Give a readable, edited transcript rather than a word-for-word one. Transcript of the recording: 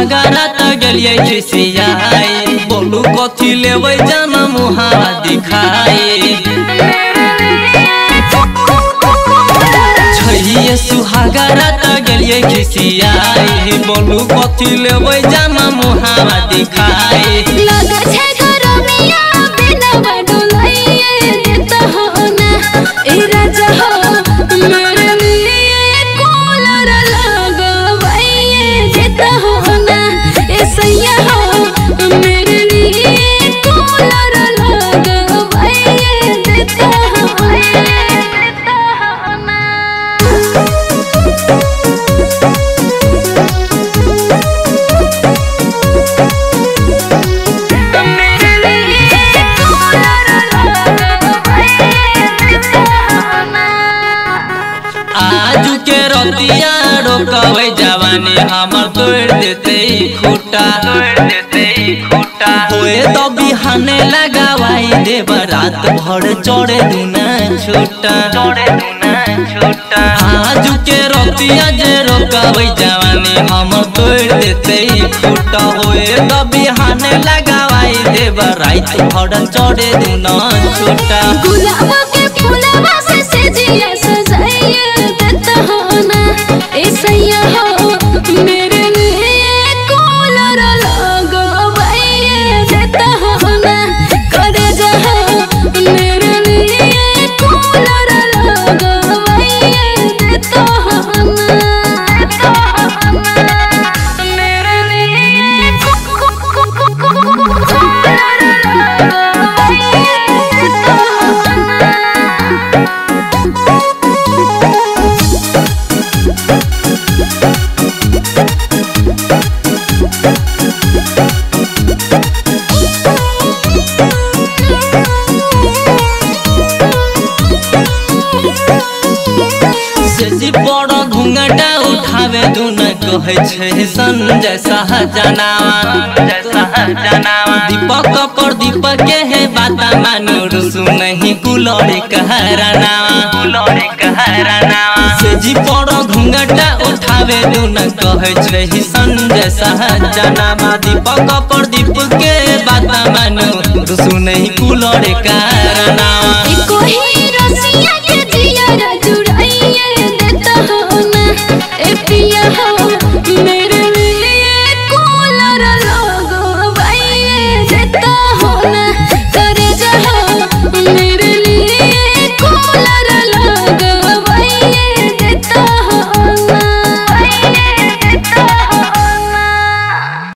सुहागरा त गेलिए खिसियाई बोलू कथी लेबै जाना मुहावा दिखाई छैये सुहागरा त गेलिए खिसियाई बोलू कथी लेबै जाना मुहावा दिखाई लगे छे गरमिया बिना बडुलइए देता हो ना ए राजा हो मेरे लिए कूलर लगवाइए देता हो ना ए सैया हो मेरे लिए कूलर लगवाइए देता हो ना आजू के रतिया रोकवे जवानी हमर तोड़ देते खूटा होए तो बिहाने लगावाई देब रात भर चढ़े दुना छोटा आजू के रतिया जे रोकवे जवानी हमर तोड़ देते खूटा होए तो बिहाने लगावाई देब रात भर चढ़े दुना छोटा गुलाब के फूलवा से सजिया सजाइए देता हो ना ए सैया हो मेरे लिए कूलर लगवाइए देता हो ना करे जहाँ मेरे लिए कूलर लगवाइए देता हो ना मेरे लिए कूलर लगवाइए देता हो ना बड़ा घूंघटा उठावे दुन कहे छे संजय सहजनावा दीपक पर दीपक के है बाता मानो सुनहि कुलर कहरानावा से जी बड़ा घूंघटा उठावे दुन कहे छे संजय सहजनावा दीपक पर दीपक के बाता मानो सुनहि कुलर